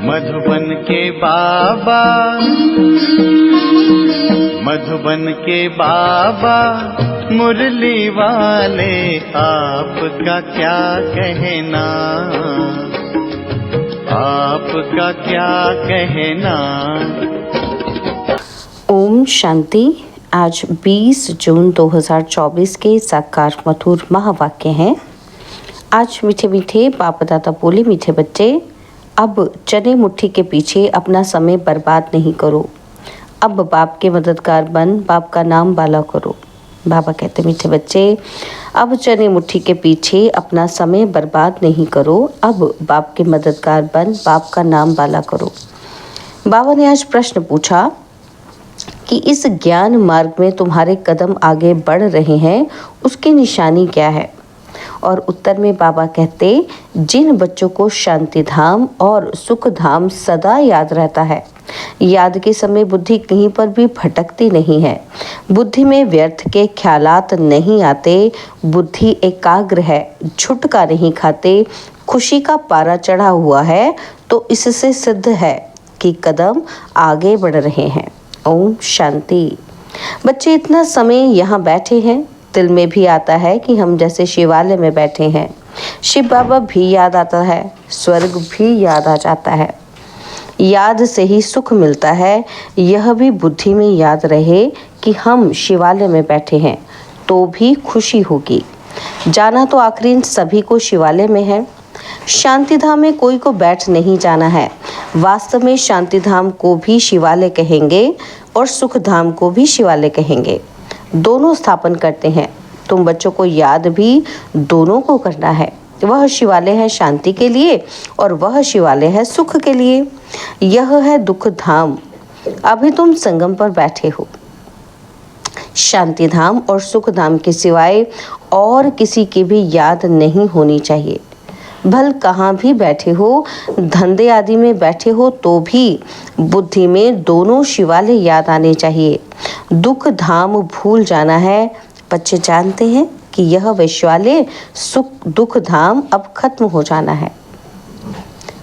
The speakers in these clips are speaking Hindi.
मधुबन के बाबा, मधुबन के बाबा मुरली वाले, आपका क्या कहना, आपका क्या कहना। ओम शांति। आज 20 जून 2024 के साकार मधुर महावाक्य हैं। आज मीठे मीठे बाप दादा बोले, मीठे बच्चे, अब चने मुट्ठी के पीछे अपना समय बर्बाद नहीं करो। अब बाप के मददगार बन बाप का नाम बाला करो। बाबा कहते, मीठे बच्चे, अब चने मुट्ठी के पीछे अपना समय बर्बाद नहीं करो। अब बाप के मददगार बन बाप का नाम बाला करो। बाबा ने आज प्रश्न पूछा कि इस ज्ञान मार्ग में तुम्हारे कदम आगे बढ़ रहे हैं, उसकी निशानी क्या है? और उत्तर में बाबा कहते, जिन बच्चों को शांति धाम और सुख धाम सदा याद रहता है, याद के समय बुद्धि कहीं पर भी भटकती नहीं है, बुद्धि में व्यर्थ के ख्यालात नहीं आते, बुद्धि एकाग्र है, छुटका नहीं खाते, खुशी का पारा चढ़ा हुआ है, तो इससे सिद्ध है कि कदम आगे बढ़ रहे हैं। ओम शांति। बच्चे, इतना समय यहाँ बैठे हैं, दिल में भी आता है कि हम जैसे शिवालय में बैठे हैं। शिव बाबा भी याद आता है, स्वर्ग भी याद आ जाता है। याद से ही सुख मिलता है। यह भी बुद्धि में याद रहे कि हम शिवालय में बैठे हैं, तो भी खुशी होगी। जाना तो आखिर सभी को शिवालय में है। शांति धाम में कोई को बैठ नहीं जाना है। वास्तव में शांति धाम को भी शिवालय कहेंगे और सुख धाम को भी शिवालय कहेंगे। दोनों स्थापन करते हैं। तुम बच्चों को याद भी दोनों को करना है। वह शिवालय है शांति के लिए और वह शिवालय है सुख के लिए। यह है दुख धाम। अभी तुम संगम पर बैठे हो। शांति धाम और सुख धाम के सिवाय और किसी की भी याद नहीं होनी चाहिए। भल कहाँ भी बैठे हो, धंधे आदि में बैठे हो, तो भी बुद्धि में दोनों शिवालय याद आने चाहिए। दुख धाम भूल जाना है। बच्चे जानते हैं कि यह वैश्वालय सुख दुख धाम अब खत्म हो जाना है।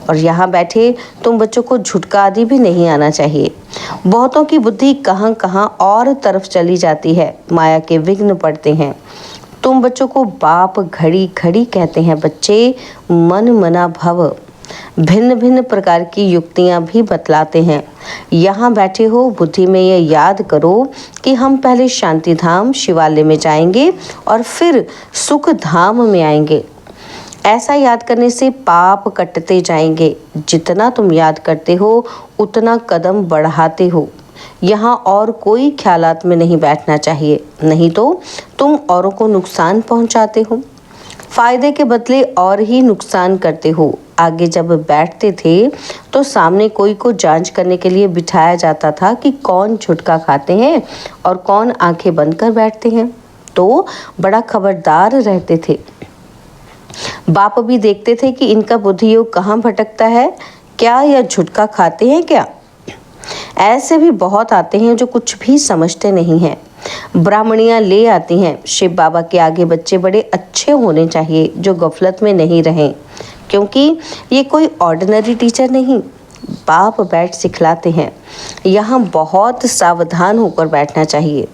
और यहाँ बैठे तुम बच्चों को झुटका आदि भी नहीं आना चाहिए। बहुतों की बुद्धि कहाँ कहाँ और तरफ चली जाती है, माया के विघ्न पड़ते हैं। तुम बच्चों को बाप घड़ी घड़ी कहते हैं, बच्चे मन मना भव। भिन्न भिन्न प्रकार की युक्तियां भी बतलाते हैं। यहाँ बैठे हो, बुद्धि में ये याद करो कि हम पहले शांति धाम शिवालय में जाएंगे और फिर सुख धाम में आएंगे। ऐसा याद करने से पाप कटते जाएंगे। जितना तुम याद करते हो उतना कदम बढ़ाते हो। यहाँ और कोई ख्यालात में नहीं बैठना चाहिए, नहीं तो तुम औरों को नुकसान पहुँचाते हो, फायदे के बदले और ही नुकसान करते हो। आगे जब बैठते थे तो सामने कोई को जांच करने के लिए बिठाया जाता था कि कौन झुटका खाते हैं और कौन आंखें बंद कर बैठते हैं, तो बड़ा खबरदार रहते थे। बाप भी देखते थे कि इनका बुद्धि योग कहाँ भटकता है, क्या यह झुटका खाते हैं क्या। ऐसे भी बहुत आते हैं जो कुछ भी समझते नहीं हैं। ब्राह्मणियां ले आती हैं। शिव बाबा के आगे बच्चे बड़े अच्छे होने चाहिए जो गफलत में नहीं रहें, क्योंकि ये कोई ऑर्डिनरी टीचर नहीं, बाप बैठ सिखलाते हैं। यहाँ बहुत सावधान होकर बैठना चाहिए।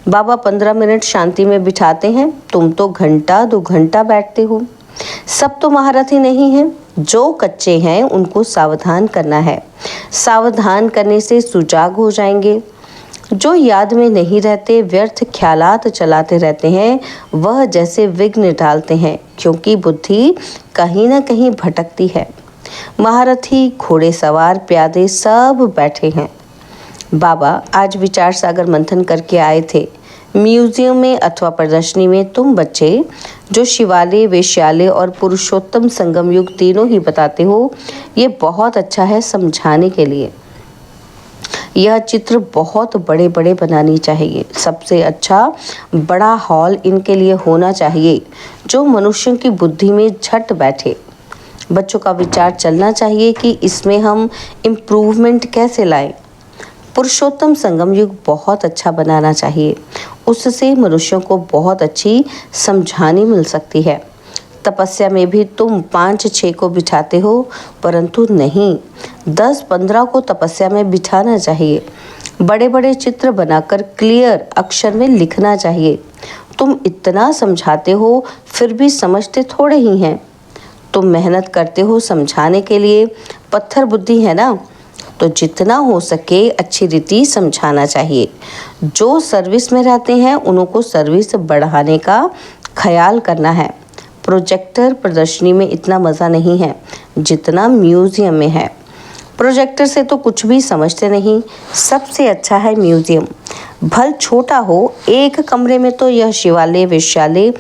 बाबा 15 मिनट शांति में बिठाते हैं, तुम तो घंटा 2 घंटा बैठते हो। सब तो महारथी नहीं हैं, जो कच्चे हैं उनको सावधान करना है। सावधान करने से सुजाग हो जाएंगे। जो याद में नहीं रहते, व्यर्थ ख्यालात चलाते रहते हैं, वह जैसे विघ्न डालते हैं, क्योंकि बुद्धि कहीं ना कहीं भटकती है। महारथी, घोड़े सवार, प्यादे सब बैठे हैं। बाबा आज विचार सागर मंथन करके आए थे। म्यूजियम में अथवा प्रदर्शनी में तुम बच्चे जो शिवालय, वेश्यालय और पुरुषोत्तम संगम युग तीनों ही बताते हो, ये बहुत अच्छा है समझाने के लिए। यह चित्र बहुत बड़े बड़े बनानी चाहिए। सबसे अच्छा बड़ा हॉल इनके लिए होना चाहिए जो मनुष्यों की बुद्धि में झट बैठे। बच्चों का विचार चलना चाहिए कि इसमें हम इम्प्रूवमेंट कैसे लाएं। पुरुषोत्तम संगम युग बहुत अच्छा बनाना चाहिए, उससे मनुष्यों को बहुत अच्छी समझानी मिल सकती है। तपस्या में भी तुम 5-6 को बिठाते हो, परंतु नहीं, 10-15 को तपस्या में बिठाना चाहिए। बड़े बड़े चित्र बनाकर क्लियर अक्षर में लिखना चाहिए। तुम इतना समझाते हो फिर भी समझते थोड़े ही हैं। तुम मेहनत करते हो समझाने के लिए, पत्थर बुद्धि है ना, तो जितना हो सके अच्छी रीति समझाना चाहिए। जो सर्विस में रहते हैं उनको सर्विस बढ़ाने का ख्याल करना है। प्रोजेक्टर प्रदर्शनी में इतना मज़ा नहीं है जितना म्यूज़ियम में है। प्रोजेक्टर से तो कुछ भी समझते नहीं। सबसे अच्छा है म्यूज़ियम। भल छोटा हो, एक कमरे में तो यह शिवालय, वेश्यालय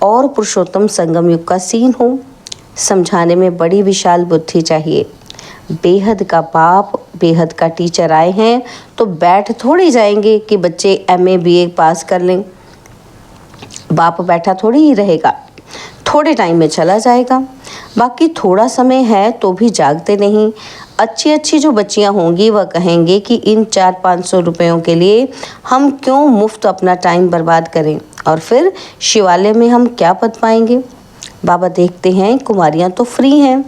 और पुरुषोत्तम संगम युग का सीन हो। समझाने में बड़ी विशाल बुद्धि चाहिए। बेहद का बाप, बेहद का टीचर आए हैं तो बैठ थोड़ी जाएंगे कि बच्चे MA BA पास कर लें। बाप बैठा थोड़ी ही रहेगा, थोड़े टाइम में चला जाएगा। बाकी थोड़ा समय है तो भी जागते नहीं। अच्छी अच्छी जो बच्चियां होंगी वह कहेंगे कि इन 400-500 रुपयों के लिए हम क्यों मुफ्त अपना टाइम बर्बाद करें, और फिर शिवालय में हम क्या पद पाएंगे। बाबा देखते हैं कुमारियां तो फ्री हैं,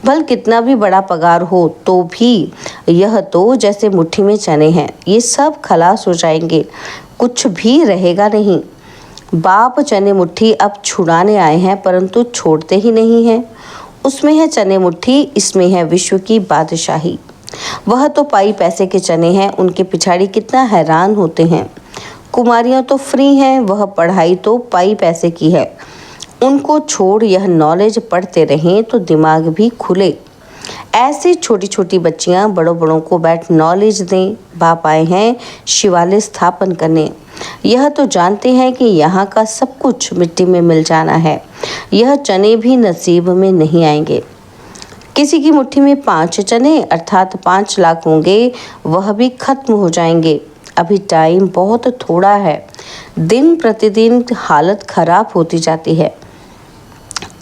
भल कितना भी बड़ा पगार हो तो भी यह तो जैसे मुट्ठी में चने हैं, ये सब खलास हो जाएंगे, कुछ भी रहेगा नहीं। बाप चने मुट्ठी अब छुड़ाने आए हैं परंतु छोड़ते ही नहीं हैं। उसमें है चने मुट्ठी, इसमें है विश्व की बादशाही। वह तो पाई पैसे के चने हैं, उनके पिछाड़ी कितना हैरान होते हैं। कुमारियां तो फ्री हैं, वह पढ़ाई तो पाई पैसे की है। उनको छोड़ यह नॉलेज पढ़ते रहें तो दिमाग भी खुले। ऐसी छोटी छोटी बच्चियां बड़ों बड़ों को बैठ नॉलेज दें। बाप आए हैं शिवालय स्थापन करने। यह तो जानते हैं कि यहाँ का सब कुछ मिट्टी में मिल जाना है, यह चने भी नसीब में नहीं आएंगे। किसी की मुट्ठी में 5 चने अर्थात 5 लाख होंगे, वह भी खत्म हो जाएंगे। अभी टाइम बहुत थोड़ा है। दिन प्रतिदिन हालत खराब होती जाती है।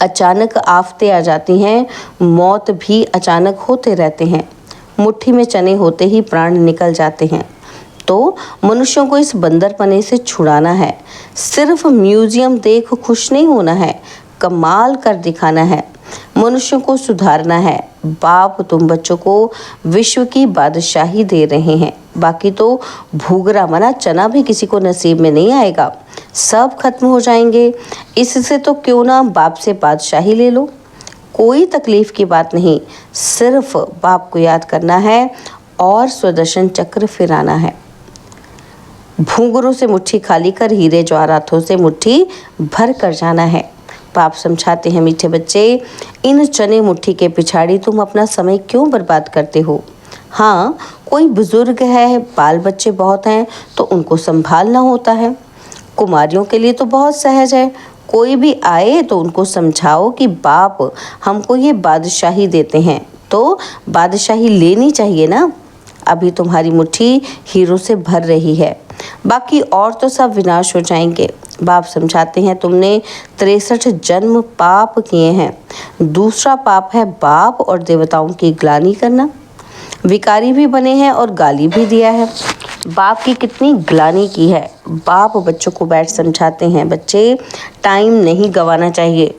अचानक आफतें आ जाती हैं, मौत भी अचानक होते रहते हैं। मुट्ठी में चने होते ही प्राण निकल जाते हैं। तो मनुष्यों को इस बंदरपने से छुड़ाना है। सिर्फ म्यूजियम देख खुश नहीं होना है, कमाल कर दिखाना है। मनुष्यों को सुधारना है। बाप तुम बच्चों को विश्व की बादशाही दे रहे हैं। बाकी तो भूगरा मना चना भी किसी को नसीब में नहीं आएगा, सब खत्म हो जाएंगे। इससे तो क्यों ना बाप से बादशाही ले लो। कोई तकलीफ की बात नहीं, सिर्फ बाप को याद करना है और सुदर्शन चक्र फिराना है। भूंगरों से मुट्ठी खाली कर हीरे जवाहरातों से मुट्ठी भर कर जाना है। बाप समझाते हैं, मीठे बच्चे, इन चने मुट्ठी के पिछाड़ी तुम अपना समय क्यों बर्बाद करते हो। हाँ, कोई बुजुर्ग है, बाल बच्चे बहुत हैं तो उनको संभालना होता है। कुमारियों के लिए तो बहुत सहज है, कोई भी आए तो उनको समझाओ कि बाप हमको ये बादशाही देते हैं तो बादशाही लेनी चाहिए ना। अभी तुम्हारी मुट्ठी हीरों से भर रही है, बाकी और तो सब विनाश हो जाएंगे। बाप समझाते हैं, तुमने 63 जन्म पाप किए हैं। दूसरा पाप है बाप और देवताओं की ग्लानि करना। विकारी भी बने हैं और गाली भी दिया है। बाप की कितनी ग्लानि की है। बाप बच्चों को बैठ समझाते हैं, बच्चे टाइम नहीं गंवाना चाहिए।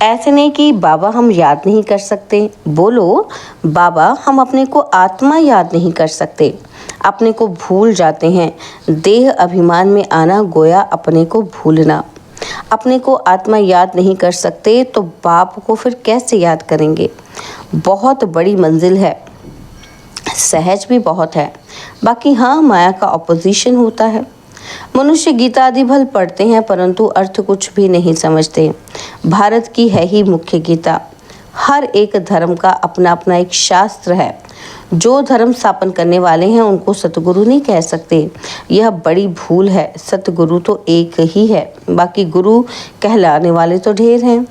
ऐसे नहीं कि बाबा हम याद नहीं कर सकते, बोलो बाबा हम अपने को आत्मा याद नहीं कर सकते, अपने को भूल जाते हैं। देह अभिमान में आना गोया अपने को भूलना। अपने को आत्मा याद नहीं कर सकते तो बाप को फिर कैसे याद करेंगे। बहुत बड़ी मंजिल है, सहज भी बहुत है। बाकी हाँ, माया का ऑपोजिशन होता है। मनुष्य गीता आदि भल पढ़ते हैं परंतु अर्थ कुछ भी नहीं समझते। भारत की है ही मुख्य गीता। हर एक धर्म का अपना अपना एक शास्त्र है। जो धर्म स्थापन करने वाले हैं उनको सतगुरु नहीं कह सकते, यह बड़ी भूल है। सतगुरु तो एक ही है, बाकी गुरु कहलाने वाले तो ढेर हैं।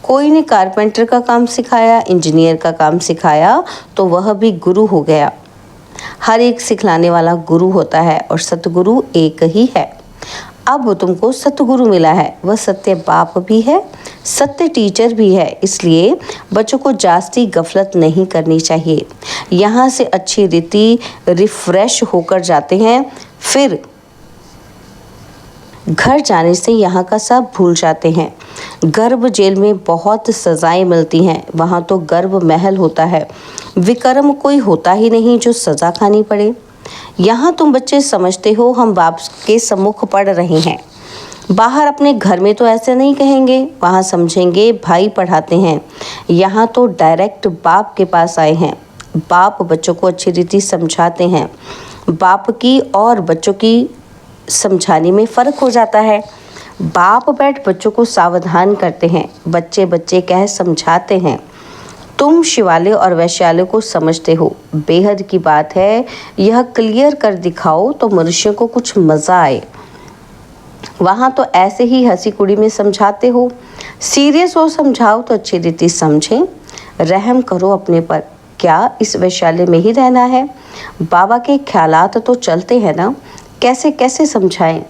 कोई ने कारपेंटर का काम सिखाया, इंजीनियर का काम सिखाया तो वह भी गुरु हो गया। हर एक सिखलाने वाला गुरु होता है और सतगुरु एक ही है। अब तुमको सतगुरु मिला है, वह सत्य बाप भी है, सत्य टीचर भी है। इसलिए बच्चों को जास्ती गफलत नहीं करनी चाहिए। यहाँ से अच्छी रीति रिफ्रेश होकर जाते हैं, फिर घर जाने से यहाँ का सब भूल जाते हैं। गर्भ जेल में बहुत सजाएं मिलती हैं, वहाँ तो गर्भ महल होता है। विक्रम कोई होता ही नहीं जो सजा खानी पड़े। यहाँ तुम बच्चे समझते हो हम बाप के सम्मुख पढ़ रहे हैं। बाहर अपने घर में तो ऐसे नहीं कहेंगे, वहाँ समझेंगे भाई पढ़ाते हैं। यहाँ तो डायरेक्ट बाप के पास आए हैं। बाप बच्चों को अच्छी रीति समझाते हैं। बाप की और बच्चों की समझाने में फ़र्क हो जाता है। बाप बैठ बच्चों को सावधान करते हैं, बच्चे बच्चे कह समझाते हैं। तुम शिवालय और वैश्यालय को समझते हो, बेहद की बात है। यह क्लियर कर दिखाओ तो मनुष्य को कुछ मज़ा आए। वहाँ तो ऐसे ही हंसी कुड़ी में समझाते हो। सीरियस हो समझाओ तो अच्छी रीति समझें। रहम करो अपने पर, क्या इस वैश्यालय में ही रहना है? बाबा के ख्यालात तो चलते हैं ना, कैसे कैसे समझाएं।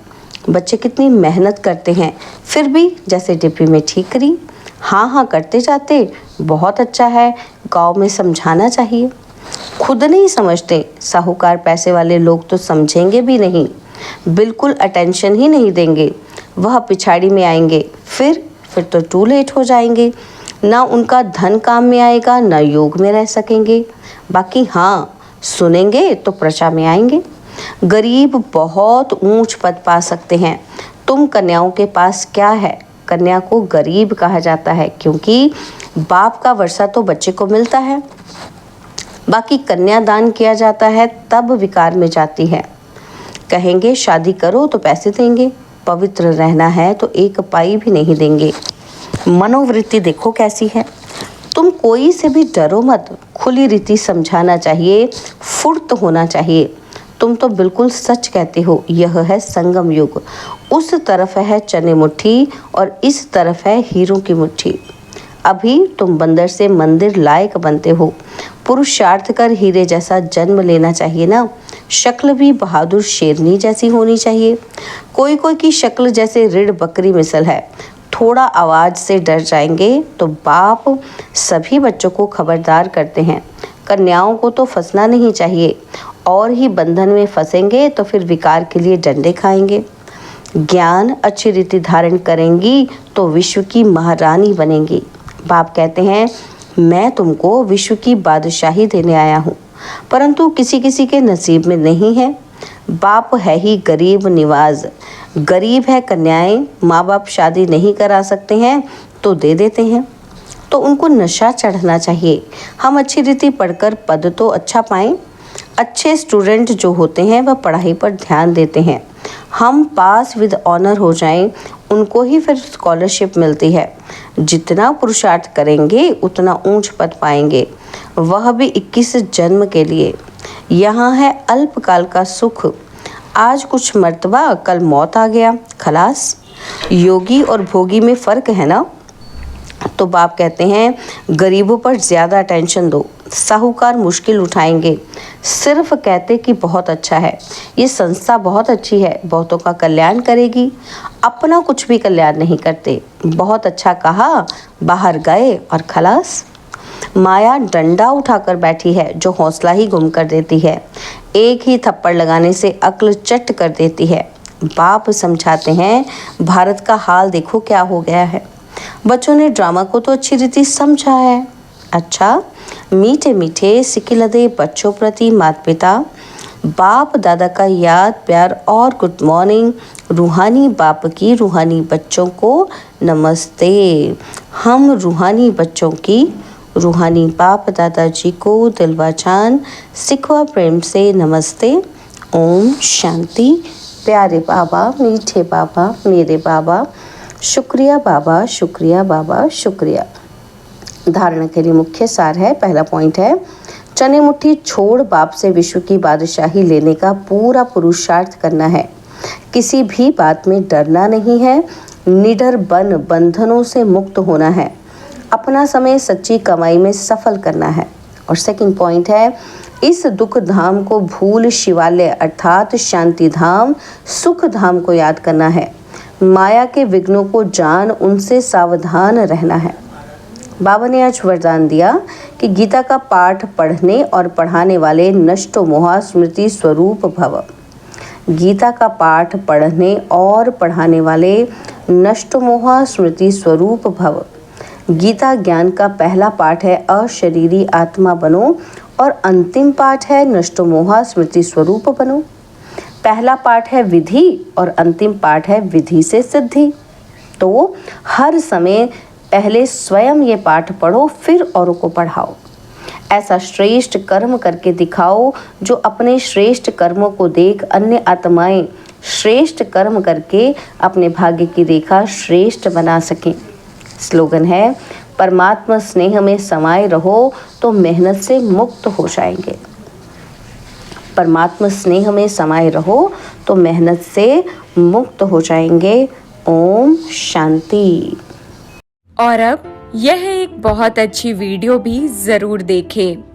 बच्चे कितनी मेहनत करते हैं, फिर भी जैसे डिब्बी में ठीकरी, हाँ हाँ करते जाते। बहुत अच्छा है, गांव में समझाना चाहिए। खुद नहीं समझते, साहूकार पैसे वाले लोग तो समझेंगे भी नहीं, बिल्कुल अटेंशन ही नहीं देंगे। वह पिछाड़ी में आएंगे, फिर तो टू लेट हो जाएंगे। ना उनका धन काम में आएगा, ना योग में रह सकेंगे। बाकी हाँ, सुनेंगे तो प्रजा में आएंगे। गरीब बहुत ऊंच पद पा सकते हैं। तुम कन्याओं के पास क्या है? कन्या को गरीब कहा जाता है क्योंकि बाप का वर्षा तो बच्चे को मिलता है। बाकी कन्यादान किया जाता है तब विकार में जाती है। कहेंगे शादी करो तो पैसे देंगे, पवित्र रहना है तो एक पाई भी नहीं देंगे। मनोवृत्ति देखो कैसी है। तुम कोई से भी डरो मत, खुली रीति समझाना चाहिए, फुर्त होना चाहिए। तुम तो बिल्कुल सच कहते हो, यह है संगम युग। उस तरफ है चने मुट्ठी और इस तरफ है हीरों की मुट्ठी। अभी तुम बंदर से मंदिर लायक बनते हो। पुरुषार्थ कर हीरे जैसा जन्म लेना चाहिए ना। शक्ल भी बहादुर शेरनी जैसी होनी चाहिए। कोई कोई की शक्ल जैसे रीढ़ बकरी मिसल है। थोड़ा आवाज़ से डर जाएंगे तो बाप सभी बच्चों को खबरदार करते हैं। कन्याओं को तो फंसना नहीं चाहिए, और ही बंधन में फंसेंगे तो फिर विकार के लिए डंडे खाएंगे। ज्ञान अच्छी रीति धारण करेंगी तो विश्व की महारानी बनेंगी। बाप कहते हैं मैं तुमको विश्व की बादशाही देने आया हूँ, परंतु किसी किसी के नसीब में नहीं है। बाप है ही गरीब निवाज। गरीब है कन्याएं, माँ बाप शादी नहीं करा सकते हैं तो दे देते हैं, तो उनको नशा चढ़ना चाहिए। हम अच्छी रीति पढ़कर पद तो अच्छा पाएं। अच्छे स्टूडेंट जो होते हैं वह पढ़ाई पर ध्यान देते हैं। हम पास विद ऑनर हो जाएं, उनको ही फिर स्कॉलरशिप मिलती है। जितना पुरुषार्थ करेंगे उतना ऊंच पद पाएंगे, वह भी 21 जन्म के लिए। यहाँ है अल्पकाल का सुख, आज कुछ मर्तबा कल मौत आ गया, खलास। योगी और भोगी में फ़र्क है ना। तो बाप कहते हैं गरीबों पर ज़्यादा अटेंशन दो। साहूकार मुश्किल उठाएंगे, सिर्फ कहते कि बहुत अच्छा है, ये संस्था बहुत अच्छी है, बहुतों का कल्याण करेगी, अपना कुछ भी कल्याण नहीं करते। बहुत अच्छा कहा, बाहर गए और खलास। माया डंडा उठाकर बैठी है जो हौसला ही गुम कर देती है। एक ही थप्पड़ लगाने से अक्ल चट कर देती है। बाप समझाते हैं भारत का हाल देखो क्या हो गया है। बच्चों ने ड्रामा को तो अच्छी रीति समझा है। अच्छा, मीठे मीठे सिकिलदे बच्चों प्रति माता पिता, बाप दादा का याद प्यार और गुड मॉर्निंग। रूहानी बाप की रूहानी बच्चों को नमस्ते। हम रूहानी बच्चों की रूहानी बाप दादाजी को दिलवा जान सिखवा प्रेम से नमस्ते। ओम शांति। प्यारे बाबा, मीठे बाबा, मेरे बाबा, शुक्रिया बाबा, शुक्रिया बाबा, शुक्रिया। धारणा के लिए मुख्य सार है, पहला पॉइंट है चने मुट्ठी छोड़ बाप से विश्व की बादशाही लेने का पूरा पुरुषार्थ करना है। किसी भी बात में डरना नहीं है, निडर बन बंधनों से मुक्त होना है। अपना समय सच्ची कमाई में सफल करना है। और सेकंड पॉइंट है इस दुख धाम को भूल शिवालय अर्थात शांति धाम सुख धाम को याद करना है। माया के विघ्नों को जान उनसे सावधान रहना है। बाबा ने आज वरदान दिया कि गीता का पाठ पढ़ने और पढ़ाने वाले नष्टो मोहा स्मृति स्वरूप भव। गीता का पाठ पढ़ने और पढ़ाने वाले नष्ट मोह स्मृति स्वरूप भव। गीता ज्ञान का पहला पाठ है अशरीरी आत्मा बनो और अंतिम पाठ है नष्ट मोह स्मृति स्वरूप बनो। पहला पाठ है विधि और अंतिम पाठ है विधि से सिद्धि। तो हर समय पहले स्वयं ये पाठ पढ़ो, फिर औरों को पढ़ाओ। ऐसा श्रेष्ठ कर्म करके दिखाओ जो अपने श्रेष्ठ कर्मों को देख अन्य आत्माएं श्रेष्ठ कर्म करके अपने भाग्य की रेखा श्रेष्ठ बना सकें। स्लोगन है, परमात्मा स्नेह में समाये रहो तो मेहनत से मुक्त हो जाएंगे। परमात्मा स्नेह में समाये रहो तो मेहनत से मुक्त हो जाएंगे। ओम शांति। और अब यह एक बहुत अच्छी वीडियो भी ज़रूर देखें।